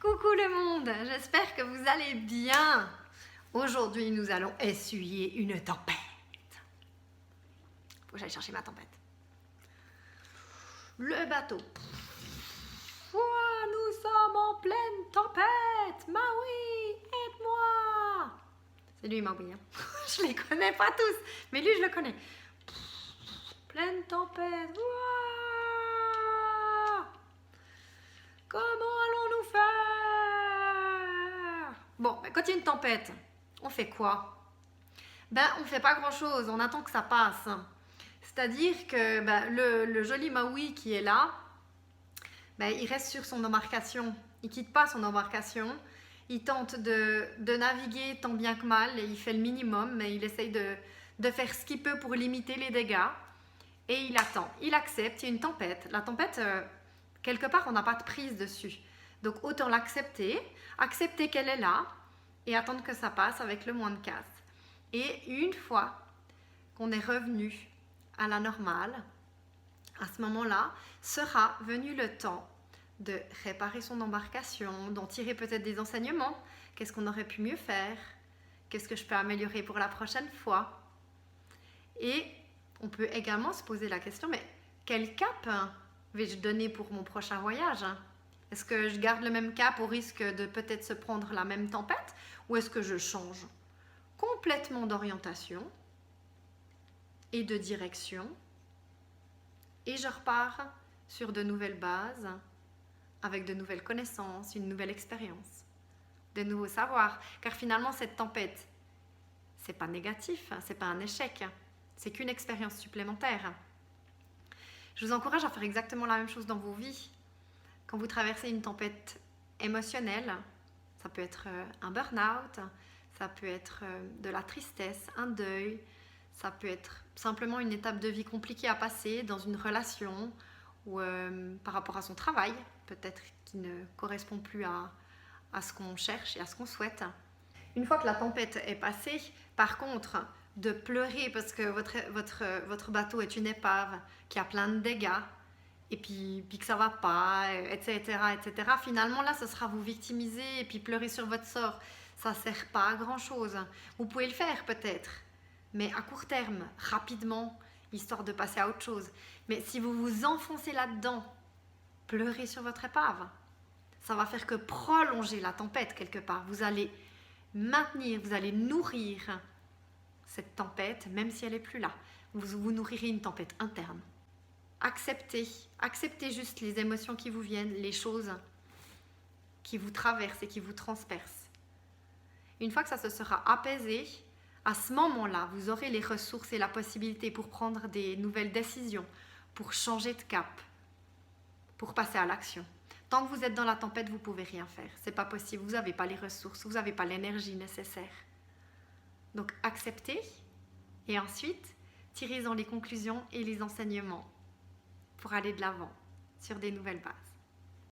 Coucou le monde, j'espère que vous allez bien. Aujourd'hui, nous allons essuyer une tempête. Faut que j'aille chercher ma tempête. Le bateau. Ouah, nous sommes en pleine tempête. Maui, aide-moi. C'est lui, Maui. Hein. Je les connais pas tous, mais lui, je le connais. Pleine tempête. Ouah. Comment allons-nous faire? Bon, quand il y a une tempête, on fait quoi? On fait pas grand-chose, on attend que ça passe. C'est-à-dire que le joli Maui qui est là, il reste sur son embarcation. Il quitte pas son embarcation. Il tente de naviguer tant bien que mal et il fait le minimum, mais il essaye de faire ce qu'il peut pour limiter les dégâts. Et il attend, il accepte, il y a une tempête. La tempête, quelque part, on n'a pas de prise dessus. Donc autant l'accepter, accepter qu'elle est là et attendre que ça passe avec le moins de casse. Et une fois qu'on est revenu à la normale, à ce moment-là, sera venu le temps de réparer son embarcation, d'en tirer peut-être des enseignements. Qu'est-ce qu'on aurait pu mieux faire? Qu'est-ce que je peux améliorer pour la prochaine fois? Et on peut également se poser la question, mais quel cap vais-je donner pour mon prochain voyage? Est-ce que je garde le même cap au risque de peut-être se prendre la même tempête? Ou est-ce que je change complètement d'orientation et de direction et je repars sur de nouvelles bases, avec de nouvelles connaissances, une nouvelle expérience, de nouveaux savoirs? Car finalement, cette tempête, c'est pas négatif, c'est pas un échec, c'est qu'une expérience supplémentaire. Je vous encourage à faire exactement la même chose dans vos vies. Quand vous traversez une tempête émotionnelle, ça peut être un burn-out, ça peut être de la tristesse, un deuil, ça peut être simplement une étape de vie compliquée à passer dans une relation ou par rapport à son travail, peut-être qui ne correspond plus à ce qu'on cherche et à ce qu'on souhaite. Une fois que la tempête est passée, par contre, de pleurer parce que votre bateau est une épave qui a plein de dégâts et puis que ça va pas, etc., etc. Finalement, là, ce sera vous victimiser et puis pleurer sur votre sort. Ça sert pas à grand-chose. Vous pouvez le faire peut-être, mais à court terme, rapidement, histoire de passer à autre chose. Mais si vous vous enfoncez là-dedans, pleurez sur votre épave, ça va faire que prolonger la tempête quelque part. Vous allez maintenir, vous allez nourrir cette tempête, même si elle n'est plus là. Vous nourrirez une tempête interne. Acceptez juste les émotions qui vous viennent, les choses qui vous traversent et qui vous transpercent. Une fois que ça se sera apaisé, à ce moment-là, vous aurez les ressources et la possibilité pour prendre des nouvelles décisions, pour changer de cap, pour passer à l'action. Tant que vous êtes dans la tempête, vous ne pouvez rien faire. Ce n'est pas possible, vous n'avez pas les ressources, vous n'avez pas l'énergie nécessaire. Donc acceptez et ensuite tirez-en les conclusions et les enseignements pour aller de l'avant sur des nouvelles bases.